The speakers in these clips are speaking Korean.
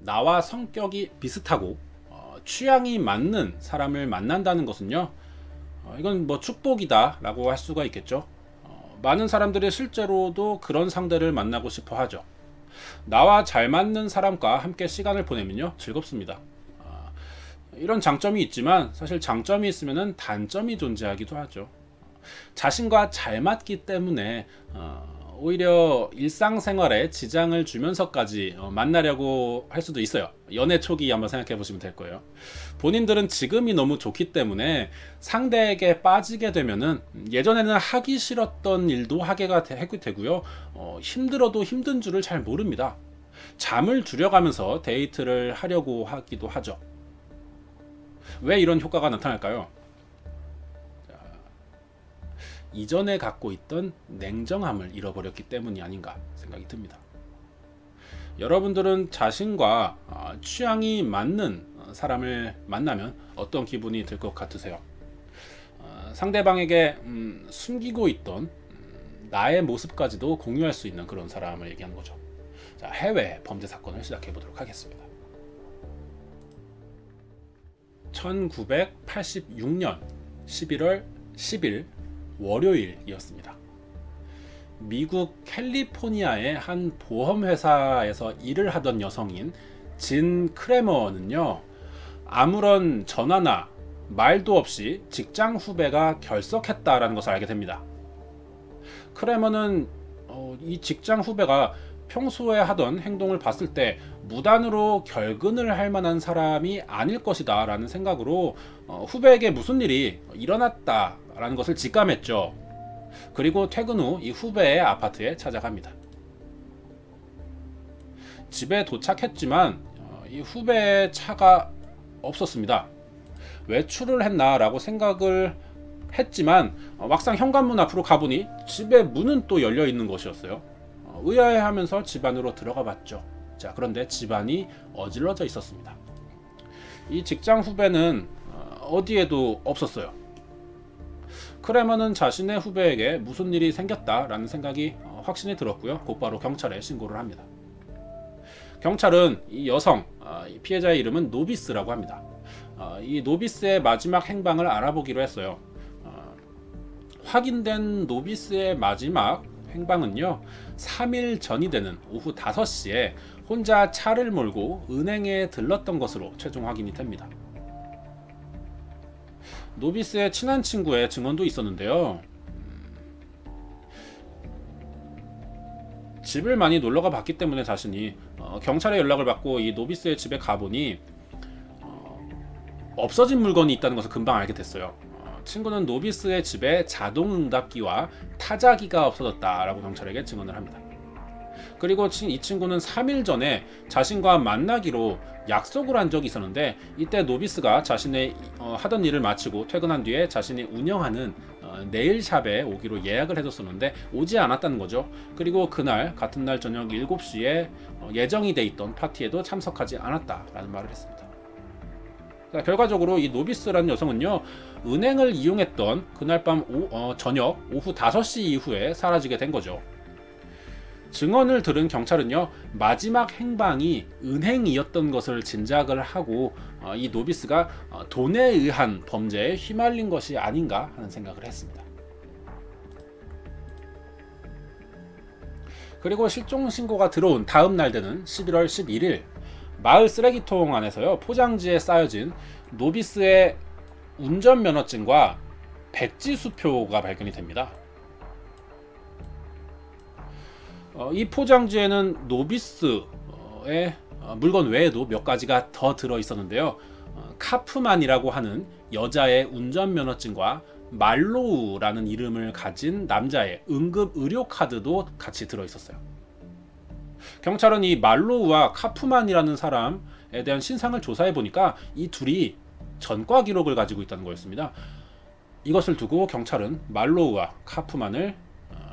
나와 성격이 비슷하고 취향이 맞는 사람을 만난다는 것은요, 이건 뭐 축복이다 라고 할 수가 있겠죠. 많은 사람들이 실제로도 그런 상대를 만나고 싶어 하죠. 나와 잘 맞는 사람과 함께 시간을 보내면요, 즐겁습니다. 이런 장점이 있지만 사실 장점이 있으면 단점이 존재하기도 하죠. 자신과 잘 맞기 때문에 오히려 일상생활에 지장을 주면서까지 만나려고 할 수도 있어요. 연애 초기 한번 생각해 보시면 될 거예요. 본인들은 지금이 너무 좋기 때문에 상대에게 빠지게 되면은 예전에는 하기 싫었던 일도 하게 되고요. 힘들어도 힘든 줄을 잘 모릅니다. 잠을 줄여가면서 데이트를 하려고 하기도 하죠. 왜 이런 효과가 나타날까요? 이전에 갖고 있던 냉정함을 잃어버렸기 때문이 아닌가 생각이 듭니다. 여러분들은 자신과 취향이 맞는 사람을 만나면 어떤 기분이 들 것 같으세요? 상대방에게 숨기고 있던 나의 모습까지도 공유할 수 있는 그런 사람을 얘기하는 거죠. 자, 해외 범죄 사건을 시작해 보도록 하겠습니다. 1986년 11월 10일 월요일이었습니다. 미국 캘리포니아의 한 보험회사에서 일을 하던 여성인 진 크레머는요, 아무런 전화나 말도 없이 직장 후배가 결석했다라는 것을 알게 됩니다. 크레머는 이 직장 후배가 평소에 하던 행동을 봤을 때 무단으로 결근을 할 만한 사람이 아닐 것이다 라는 생각으로 후배에게 무슨 일이 일어났다라는 것을 직감했죠. 그리고 퇴근 후 이 후배의 아파트에 찾아갑니다. 집에 도착했지만 이 후배의 차가 없었습니다. 외출을 했나 라고 생각을 했지만 막상 현관문 앞으로 가보니 집의 문은 또 열려 있는 것이었어요. 의아해하면서 집 안으로 들어가 봤죠. 자, 그런데 집안이 어질러져 있었습니다. 이 직장 후배는 어디에도 없었어요. 크레머는 자신의 후배에게 무슨 일이 생겼다라는 생각이 확신이 들었고요. 곧바로 경찰에 신고를 합니다. 경찰은 이 여성, 피해자의 이름은 노비스라고 합니다. 이 노비스의 마지막 행방을 알아보기로 했어요. 확인된 노비스의 마지막 행방은요, 3일 전이 되는 오후 5시에 혼자 차를 몰고 은행에 들렀던 것으로 최종 확인이 됩니다. 노비스의 친한 친구의 증언도 있었는데요. 집을 많이 놀러가 봤기 때문에 자신이 경찰에 연락을 받고 이 노비스의 집에 가보니 없어진 물건이 있다는 것을 금방 알게 됐어요. 친구는 노비스의 집에 자동응답기와 타자기가 없어졌다라고 경찰에게 증언을 합니다. 그리고 이 친구는 3일 전에 자신과 만나기로 약속을 한 적이 있었는데, 이때 노비스가 자신의 하던 일을 마치고 퇴근한 뒤에 자신이 운영하는 네일샵에 오기로 예약을 해뒀었는데 오지 않았다는 거죠. 그리고 그날 같은 날 저녁 7시에 예정이 돼 있던 파티에도 참석하지 않았다라는 말을 했습니다. 결과적으로 이 노비스라는 여성은요, 은행을 이용했던 그날 밤 저녁 오후 5시 이후에 사라지게 된 거죠. 증언을 들은 경찰은요, 마지막 행방이 은행이었던 것을 짐작을 하고 이 노비스가 돈에 의한 범죄에 휘말린 것이 아닌가 하는 생각을 했습니다. 그리고 실종 신고가 들어온 다음 날 되는 11월 11일 마을 쓰레기통 안에서요, 포장지에 쌓여진 노비스의 운전면허증과 백지수표가 발견이 됩니다. 이 포장지에는 노비스의 물건 외에도 몇 가지가 더 들어 있었는데요. 카프만이라고 하는 여자의 운전면허증과 말로우라는 이름을 가진 남자의 응급의료카드도 같이 들어 있었어요. 경찰은 이 말로우와 카프만이라는 사람에 대한 신상을 조사해 보니까 이 둘이 전과 기록을 가지고 있다는 거였습니다. 이것을 두고 경찰은 말로우와 카프만을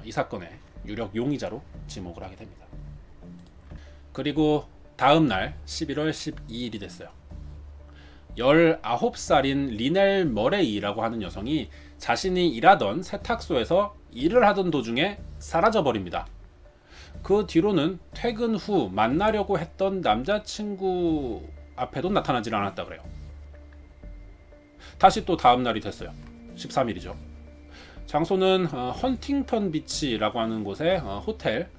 이 사건의 유력 용의자로 지목을 하게 됩니다. 그리고 다음 날 11월 12일이 됐어요. 19살인 리넬 머레이라고 하는 여성이 자신이 일하던 세탁소에서 일을 하던 도중에 사라져 버립니다. 그 뒤로는 퇴근 후 만나려고 했던 남자친구 앞에도 나타나질 않았다 그래요. 다시 또 다음날이 됐어요. 13일이죠. 장소는 헌팅턴 비치라고 하는 곳의 호텔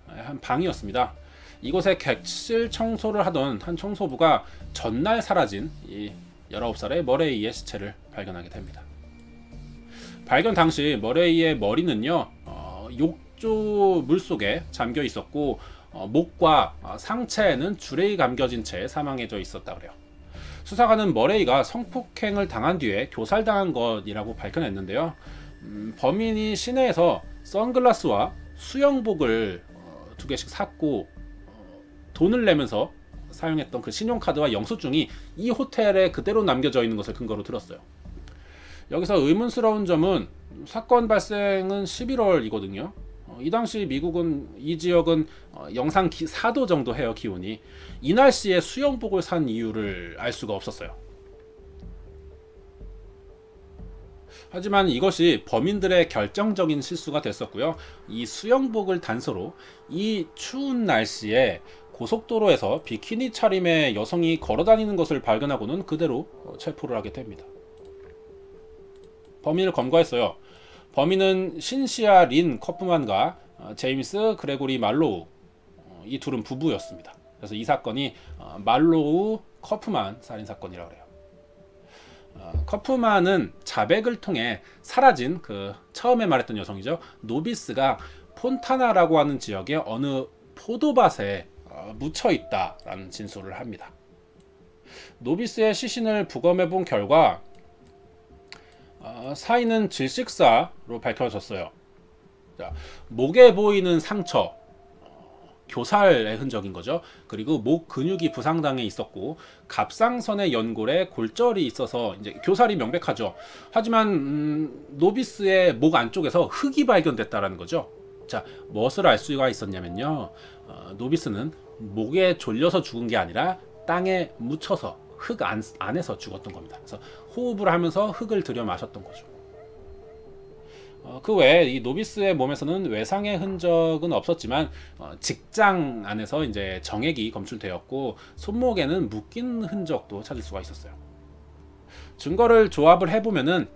한 방이었습니다. 이곳에 객실 청소를 하던 한 청소부가 전날 사라진 이 19살의 머레이의 시체를 발견하게 됩니다. 발견 당시 머레이의 머리는요, 욕조 물속에 잠겨 있었고 목과 상체에는 줄에 감겨진 채 사망해져 있었다 그래요. 수사관은 머레이가 성폭행을 당한 뒤에 교살당한 것이라고 밝혀냈는데요. 범인이 시내에서 선글라스와 수영복을 2개씩 샀고 돈을 내면서 사용했던 그 신용카드와 영수증이 이 호텔에 그대로 남겨져 있는 것을 근거로 들었어요. 여기서 의문스러운 점은 사건 발생은 11월이거든요. 이 당시 미국은 이 지역은 영상 4도 정도 해요, 기온이. 이 날씨에 수영복을 산 이유를 알 수가 없었어요. 하지만 이것이 범인들의 결정적인 실수가 됐었고요. 이 수영복을 단서로 이 추운 날씨에 고속도로에서 비키니 차림의 여성이 걸어다니는 것을 발견하고는 그대로 체포를 하게 됩니다. 범인을 검거했어요. 범인은 신시아 린 커프만과 제임스 그레고리 말로우, 이 둘은 부부였습니다. 그래서 이 사건이 말로우 커프만 살인사건이라고 해요. 커프만은 자백을 통해 사라진 그 처음에 말했던 여성이죠. 노비스가 폰타나라고 하는 지역의 어느 포도밭에 묻혀 있다라는 진술을 합니다. 노비스의 시신을 부검해 본 결과 사인은 질식사로 밝혀졌어요. 자, 목에 보이는 상처, 교살의 흔적인 거죠. 그리고 목 근육이 부상당해 있었고 갑상선의 연골에 골절이 있어서 이제 교살이 명백하죠. 하지만 노비스의 목 안쪽에서 흙이 발견됐다라는 거죠. 자, 무엇을 알 수가 있었냐면요. 노비스는 목에 졸려서 죽은 게 아니라 땅에 묻혀서 흙 안에서 죽었던 겁니다. 그래서 호흡을 하면서 흙을 들여 마셨던 거죠. 그 외에 이 노비스의 몸에서는 외상의 흔적은 없었지만 직장 안에서 이제 정액이 검출되었고 손목에는 묶인 흔적도 찾을 수가 있었어요. 증거를 조합을 해보면은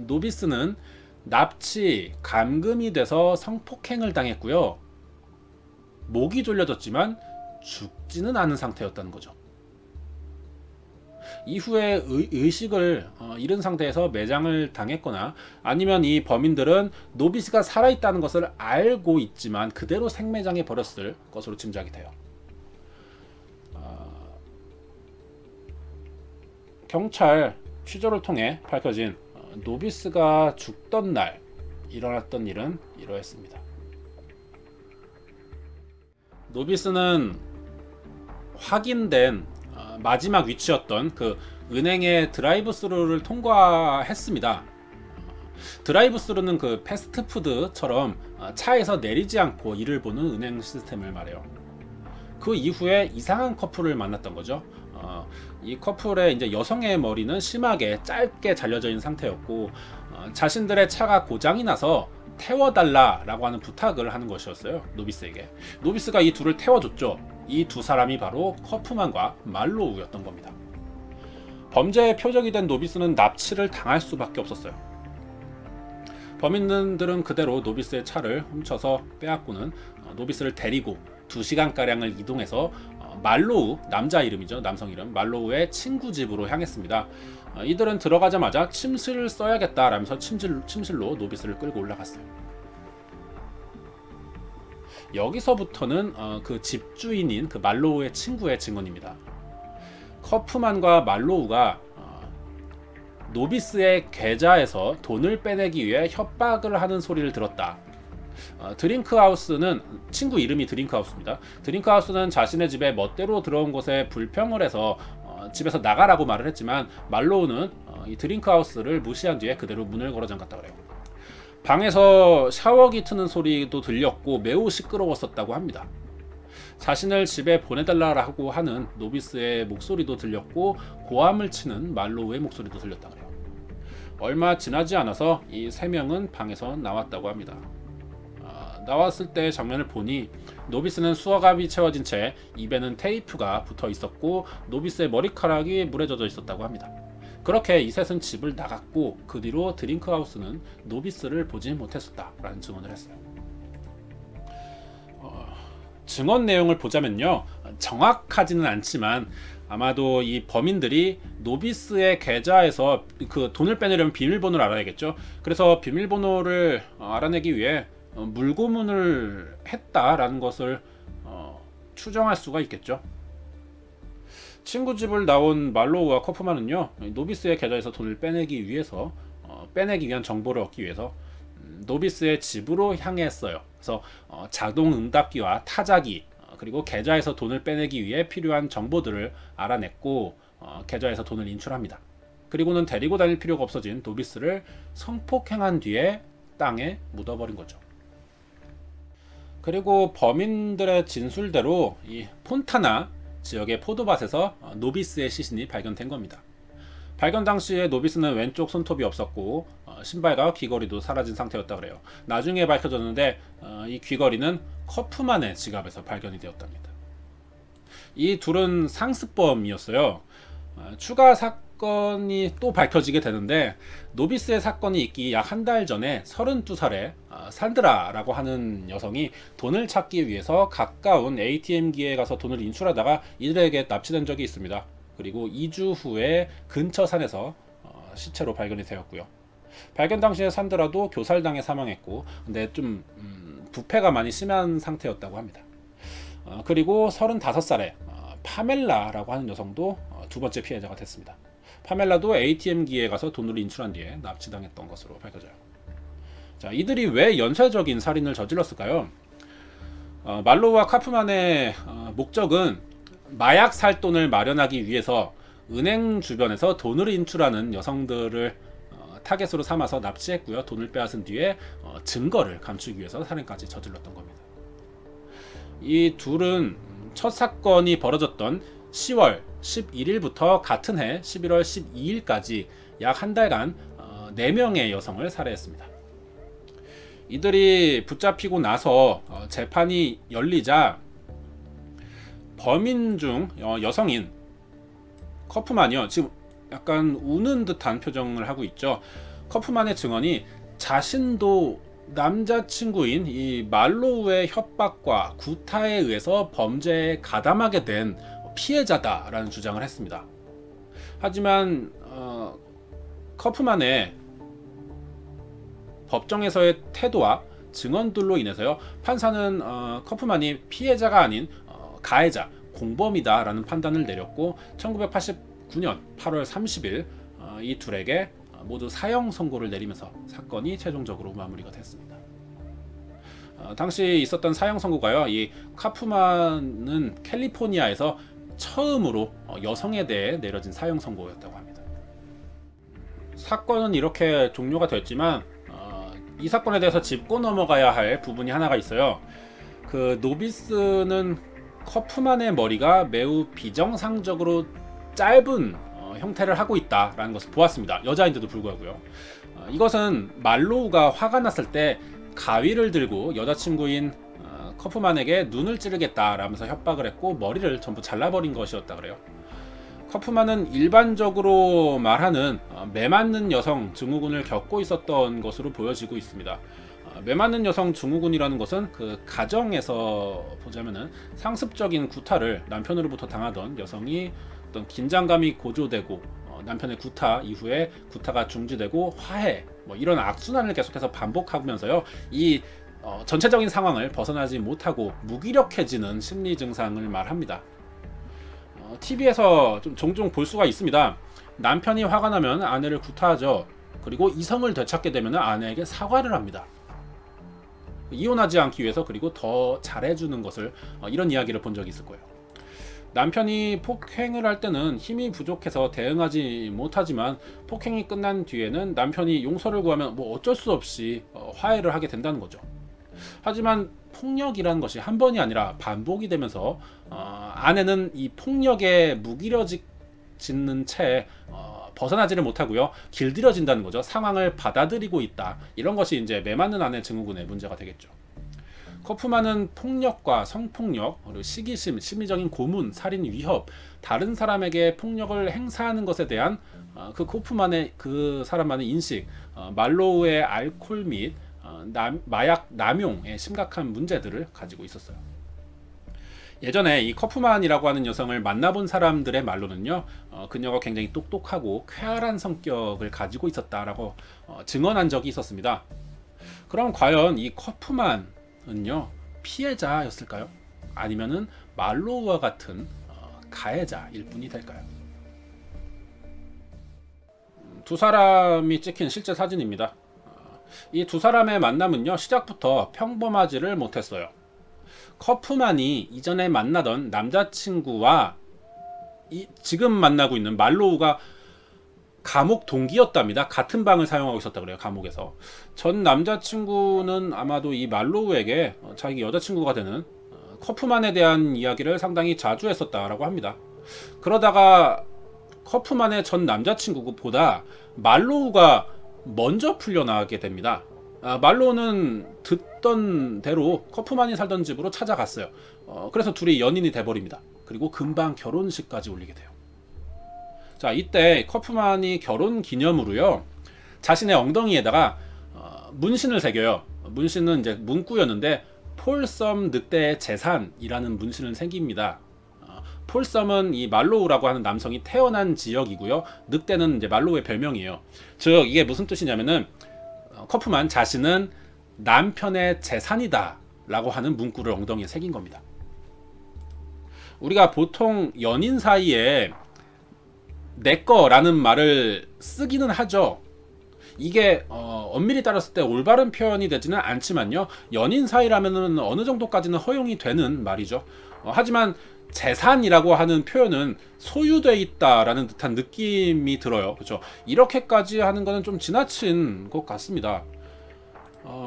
노비스는 납치, 감금이 돼서 성폭행을 당했고요. 목이 졸려졌지만 죽지는 않은 상태였다는 거죠. 이후에 의식을 잃은 상태에서 매장을 당했거나 아니면 이 범인들은 노비스가 살아있다는 것을 알고 있지만 그대로 생매장해 버렸을 것으로 짐작이 돼요. 경찰 취조를 통해 밝혀진 노비스가 죽던 날 일어났던 일은 이러했습니다. 노비스는 확인된 마지막 위치였던 그 은행의 드라이브 스루를 통과했습니다. 드라이브 스루는 그 패스트푸드처럼 차에서 내리지 않고 일을 보는 은행 시스템을 말해요. 그 이후에 이상한 커플을 만났던 거죠. 이 커플의 이제 여성의 머리는 심하게 짧게 잘려져 있는 상태였고 자신들의 차가 고장이 나서 태워달라라고 하는 부탁을 하는 것이었어요. 노비스에게. 노비스가 이 둘을 태워줬죠. 이 두 사람이 바로 커프만과 말로우였던 겁니다. 범죄의 표적이 된 노비스는 납치를 당할 수밖에 없었어요. 범인들은 그대로 노비스의 차를 훔쳐서 빼앗고는 노비스를 데리고 2시간가량을 이동해서 말로우, 남자 이름이죠. 남성 이름 말로우의 친구 집으로 향했습니다. 이들은 들어가자마자 침실을 써야겠다라면서 침실로 노비스를 끌고 올라갔어요. 여기서부터는 그 집주인인 그 말로우의 친구의 증언입니다. 커프만과 말로우가 노비스의 계좌에서 돈을 빼내기 위해 협박을 하는 소리를 들었다. 드링크하우스는 친구 이름이 드링크하우스입니다. 드링크하우스는 자신의 집에 멋대로 들어온 것에 불평을 해서 집에서 나가라고 말을 했지만 말로우는 이 드링크하우스를 무시한 뒤에 그대로 문을 걸어 잠갔다 그래요. 방에서 샤워기 트는 소리도 들렸고 매우 시끄러웠었다고 합니다. 자신을 집에 보내달라고 하는 노비스의 목소리도 들렸고 고함을 치는 말로우의 목소리도 들렸다 그래요. 얼마 지나지 않아서 이 세 명은 방에서 나왔다고 합니다. 나왔을 때 장면을 보니 노비스는 수어갑이 채워진 채 입에는 테이프가 붙어 있었고 노비스의 머리카락이 물에 젖어 있었다고 합니다. 그렇게 이 셋은 집을 나갔고 그 뒤로 드링크하우스는 노비스를 보지 못했었다라는 증언을 했어요. 증언 내용을 보자면요, 정확하지는 않지만 아마도 이 범인들이 노비스의 계좌에서 그 돈을 빼내려면 비밀번호를 알아야겠죠. 그래서 비밀번호를 알아내기 위해 물고문을 했다라는 것을 추정할 수가 있겠죠. 친구 집을 나온 말로우와 커프만은요, 노비스의 계좌에서 돈을 빼내기 위한 정보를 얻기 위해서 노비스의 집으로 향했어요. 그래서 자동 응답기와 타자기, 그리고 계좌에서 돈을 빼내기 위해 필요한 정보들을 알아냈고 계좌에서 돈을 인출합니다. 그리고는 데리고 다닐 필요가 없어진 노비스를 성폭행한 뒤에 땅에 묻어버린 거죠. 그리고 범인들의 진술대로 이 폰타나 지역의 포도밭에서 노비스의 시신이 발견된 겁니다. 발견 당시에 노비스는 왼쪽 손톱이 없었고 신발과 귀걸이도 사라진 상태였다 그래요. 나중에 밝혀졌는데 이 귀걸이는 커프만의 지갑에서 발견이 되었답니다. 이 둘은 상습범이었어요. 추가 사건이 또 밝혀지게 되는데 노비스의 사건이 있기 약 한 달 전에 32살의 산드라라고 하는 여성이 돈을 찾기 위해서 가까운 ATM기에 가서 돈을 인출하다가 이들에게 납치된 적이 있습니다. 그리고 2주 후에 근처 산에서 시체로 발견이 되었고요. 발견 당시에 산드라도 교살당해 사망했고, 근데 좀 부패가 많이 심한 상태였다고 합니다. 그리고 35살의 파멜라라고 하는 여성도 두 번째 피해자가 됐습니다. 파멜라도 ATM기에 가서 돈을 인출한 뒤에 납치당했던 것으로 밝혀져요. 자, 이들이 왜 연쇄적인 살인을 저질렀을까요? 말로우와 카프만의 목적은 마약 살 돈을 마련하기 위해서 은행 주변에서 돈을 인출하는 여성들을 타겟으로 삼아서 납치했고요. 돈을 빼앗은 뒤에 증거를 감추기 위해서 살인까지 저질렀던 겁니다. 이 둘은 첫 사건이 벌어졌던 10월 11일부터 같은 해 11월 12일까지 약 한 달간 4명의 여성을 살해했습니다. 이들이 붙잡히고 나서 재판이 열리자 범인 중 여성인 커프만이요, 지금 약간 우는 듯한 표정을 하고 있죠. 커프만의 증언이 자신도 남자친구인 이 말로우의 협박과 구타에 의해서 범죄에 가담하게 된 피해자다라는 주장을 했습니다. 하지만 커프만의 법정에서의 태도와 증언들로 인해서요, 판사는 커프만이 피해자가 아닌 가해자, 공범이다 라는 판단을 내렸고 1989년 8월 30일 이 둘에게 모두 사형 선고를 내리면서 사건이 최종적으로 마무리가 됐습니다. 당시 있었던 사형 선고가요, 이 카프만은 캘리포니아에서 처음으로 여성에 대해 내려진 사형 선고였다고 합니다. 사건은 이렇게 종료가 됐지만 이 사건에 대해서 짚고 넘어가야 할 부분이 하나가 있어요. 그 노비스는 커프만의 머리가 매우 비정상적으로 짧은 형태를 하고 있다라는 것을 보았습니다. 여자인데도 불구하고요. 이것은 말로우가 화가 났을 때 가위를 들고 여자친구인 커프만에게 눈을 찌르겠다라면서 협박을 했고 머리를 전부 잘라버린 것이었다 그래요. 커프만은 일반적으로 말하는 매맞는 여성 증후군을 겪고 있었던 것으로 보여지고 있습니다. 매맞는 여성 증후군이라는 것은 그 가정에서 보자면은 상습적인 구타를 남편으로부터 당하던 여성이 어떤 긴장감이 고조되고 남편의 구타 이후에 구타가 중지되고 화해, 뭐 이런 악순환을 계속해서 반복하면서요, 이 전체적인 상황을 벗어나지 못하고 무기력해지는 심리 증상을 말합니다. TV에서 좀 종종 볼 수가 있습니다. 남편이 화가 나면 아내를 구타하죠. 그리고 이성을 되찾게 되면 아내에게 사과를 합니다. 이혼하지 않기 위해서, 그리고 더 잘해주는 것을, 이런 이야기를 본 적이 있을 거예요. 남편이 폭행을 할 때는 힘이 부족해서 대응하지 못하지만 폭행이 끝난 뒤에는 남편이 용서를 구하면 뭐 어쩔 수 없이 화해를 하게 된다는 거죠. 하지만 폭력이라는 것이 한 번이 아니라 반복이 되면서 아내는 이 폭력에 무기력해지는 채 벗어나지를 못하고요, 길들여진다는 거죠. 상황을 받아들이고 있다. 이런 것이 이제 매맞는 아내 증후군의 문제가 되겠죠. 커프만은 폭력과 성폭력, 그리고 시기심, 심리적인 고문, 살인, 위협, 다른 사람에게 폭력을 행사하는 것에 대한 그 코프만의 그 사람만의 인식, 말로우의 알코올 및 마약 남용의 심각한 문제들을 가지고 있었어요. 예전에 이 커프만이라고 하는 여성을 만나본 사람들의 말로는요, 그녀가 굉장히 똑똑하고 쾌활한 성격을 가지고 있었다라고 증언한 적이 있었습니다. 그럼 과연 이 커프만은요, 피해자였을까요? 아니면은 말로우와 같은 가해자일 뿐이 될까요? 두 사람이 찍힌 실제 사진입니다. 이 두 사람의 만남은요, 시작부터 평범하지를 못했어요. 커프만이 이전에 만나던 남자친구와 지금 만나고 있는 말로우가 감옥 동기였답니다. 같은 방을 사용하고 있었다 그래요. 감옥에서. 전 남자친구는 아마도 이 말로우에게 자기 여자친구가 되는 커프만에 대한 이야기를 상당히 자주 했었다라고 합니다. 그러다가 커프만의 전 남자친구보다 말로우가 먼저 풀려나가게 됩니다. 말로우는 듣던 대로 커프만이 살던 집으로 찾아갔어요. 그래서 둘이 연인이 돼버립니다. 그리고 금방 결혼식까지 올리게 돼요. 자, 이때 커프만이 결혼 기념으로요, 자신의 엉덩이에다가 문신을 새겨요. 문신은 이제 문구였는데 폴섬 늑대의 재산이라는 문신을 새깁니다. 폴섬은 이 말로우라고 하는 남성이 태어난 지역이고요, 늑대는 이제 말로우의 별명이에요. 즉 이게 무슨 뜻이냐면은 커프만 자신은 남편의 재산이다 라고 하는 문구를 엉덩이에 새긴 겁니다. 우리가 보통 연인 사이에 내꺼라는 말을 쓰기는 하죠. 이게 엄밀히 따졌을 때 올바른 표현이 되지는 않지만요, 연인 사이라면 어느 정도까지는 허용이 되는 말이죠. 하지만 재산이라고 하는 표현은 소유돼 있다라는 듯한 느낌이 들어요. 그렇죠? 이렇게까지 하는 거는 좀 지나친 것 같습니다.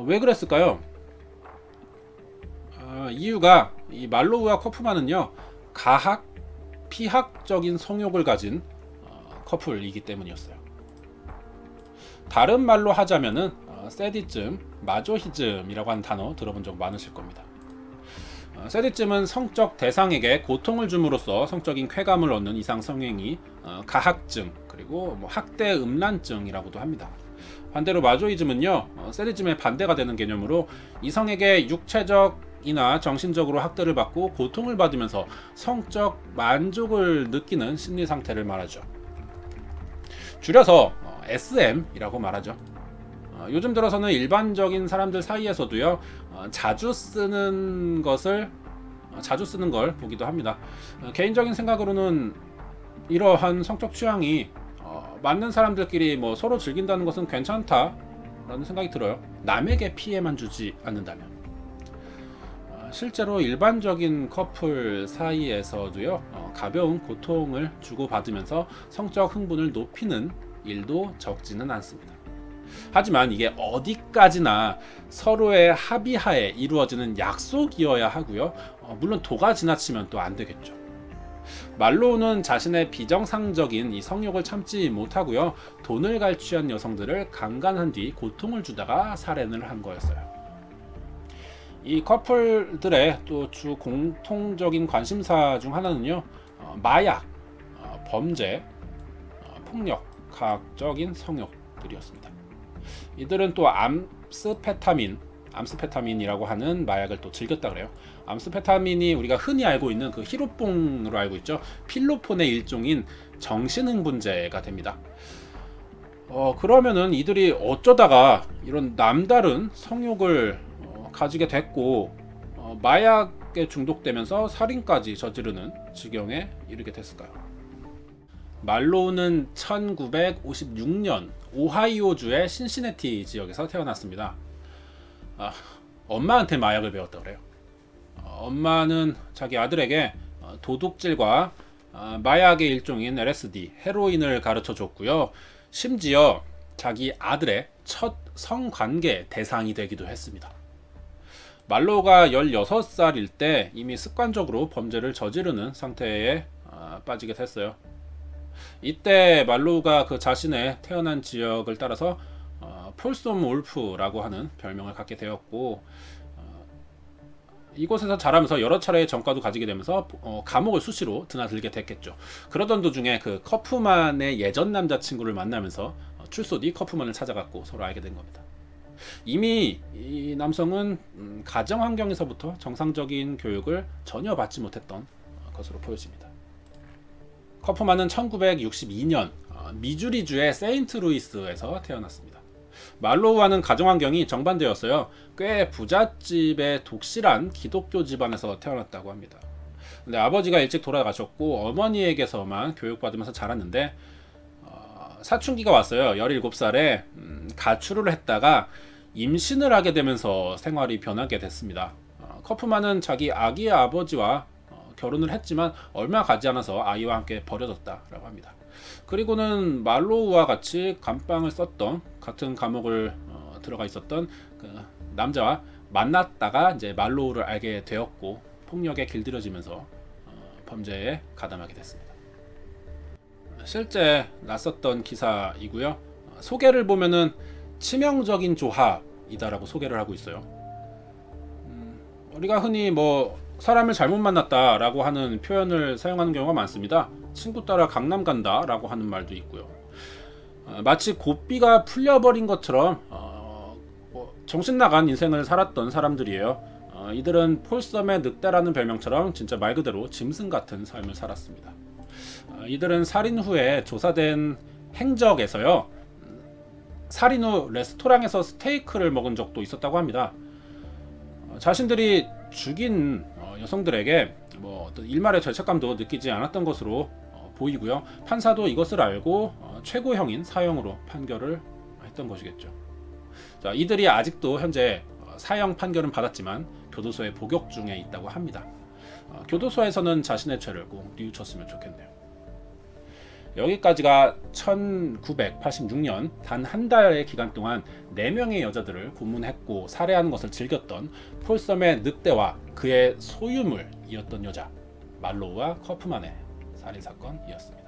왜 그랬을까요? 이유가 이 말로우와 커프만은요, 가학, 피학적인 성욕을 가진 커플이기 때문이었어요. 다른 말로 하자면은 세디즘, 마조히즘이라고 하는 단어 들어본 적 많으실 겁니다. 세디즘은 성적 대상에게 고통을 줌으로써 성적인 쾌감을 얻는 이상 성행위, 가학증, 그리고 학대 음란증이라고도 합니다. 반대로 마조이즘은요, 세디즘의 반대가 되는 개념으로 이성에게 육체적이나 정신적으로 학대를 받고 고통을 받으면서 성적 만족을 느끼는 심리 상태를 말하죠. 줄여서 SM이라고 말하죠. 요즘 들어서는 일반적인 사람들 사이에서도요, 자주 쓰는 걸 보기도 합니다. 개인적인 생각으로는 이러한 성적 취향이 맞는 사람들끼리 뭐 서로 즐긴다는 것은 괜찮다라는 생각이 들어요. 남에게 피해만 주지 않는다면. 실제로 일반적인 커플 사이에서도요, 가벼운 고통을 주고받으면서 성적 흥분을 높이는 일도 적지는 않습니다. 하지만 이게 어디까지나 서로의 합의하에 이루어지는 약속이어야 하고요, 물론 도가 지나치면 또 안 되겠죠. 말로우는 자신의 비정상적인 이 성욕을 참지 못하고요, 돈을 갈취한 여성들을 강간한 뒤 고통을 주다가 살해를 한 거였어요. 이 커플들의 또 주 공통적인 관심사 중 하나는요, 마약, 범죄, 폭력, 과학적인 성욕들이었습니다. 이들은 또 암스페타민이라고 하는 마약을 또 즐겼다 그래요. 암스페타민이 우리가 흔히 알고 있는 그 히로뽕으로 알고 있죠. 필로폰의 일종인 정신흥분제가 됩니다. 그러면은 이들이 어쩌다가 이런 남다른 성욕을 가지게 됐고, 마약에 중독되면서 살인까지 저지르는 지경에 이르게 됐을까요? 말로우는 1956년 오하이오주의 신시내티 지역에서 태어났습니다. 엄마한테 마약을 배웠다 그래요. 엄마는 자기 아들에게 도둑질과 마약의 일종인 LSD, 헤로인을 가르쳐 줬고요. 심지어 자기 아들의 첫 성관계 대상이 되기도 했습니다. 말로우가 16살일 때 이미 습관적으로 범죄를 저지르는 상태에 빠지게 됐어요. 이때 말로우가 그 자신의 태어난 지역을 따라서 폴솜 울프라고 하는 별명을 갖게 되었고, 이곳에서 자라면서 여러 차례의 전과도 가지게 되면서 감옥을 수시로 드나들게 됐겠죠. 그러던 도중에 그 커프만의 예전 남자친구를 만나면서 출소 뒤 커프만을 찾아갔고 서로 알게 된 겁니다. 이미 이 남성은 가정 환경에서부터 정상적인 교육을 전혀 받지 못했던 것으로 보여집니다. 커프만은 1962년 미주리주의 세인트루이스에서 태어났습니다. 말로우와는 가정 환경이 정반대였어요. 꽤 부잣집의 독실한 기독교 집안에서 태어났다고 합니다. 근데 아버지가 일찍 돌아가셨고 어머니에게서만 교육받으면서 자랐는데 사춘기가 왔어요. 17살에 가출을 했다가 임신을 하게 되면서 생활이 변하게 됐습니다. 커프만은 자기 아기의 아버지와 결혼을 했지만 얼마 가지 않아서 아이와 함께 버려졌다라고 합니다. 그리고는 말로우와 같이 감방을 썼던 같은 감옥을 들어가 있었던 그 남자와 만났다가 이제 말로우를 알게 되었고 폭력에 길들여지면서 범죄에 가담하게 됐습니다. 실제 났었던 기사이고요. 소개를 보면은 치명적인 조합이다라고 소개를 하고 있어요. 우리가 흔히 뭐 사람을 잘못 만났다라고 하는 표현을 사용하는 경우가 많습니다. 친구 따라 강남 간다라고 하는 말도 있고요. 마치 고삐가 풀려버린 것처럼 정신 나간 인생을 살았던 사람들이에요. 이들은 폴섬의 늑대라는 별명처럼 진짜 말 그대로 짐승 같은 삶을 살았습니다. 이들은 살인 후에 조사된 행적에서요, 살인 후 레스토랑에서 스테이크를 먹은 적도 있었다고 합니다. 자신들이 죽인 여성들에게 뭐 어떤 일말의 죄책감도 느끼지 않았던 것으로 보이고요. 판사도 이것을 알고 최고형인 사형으로 판결을 했던 것이겠죠. 자, 이들이 아직도 현재 사형 판결은 받았지만 교도소에 복역 중에 있다고 합니다. 교도소에서는 자신의 죄를 꼭 뉘우쳤으면 좋겠네요. 여기까지가 1986년 단 한 달의 기간 동안 4명의 여자들을 고문했고 살해하는 것을 즐겼던 폴섬의 늑대와 그의 소유물이었던 여자 말로우와 커프만의 살인사건이었습니다.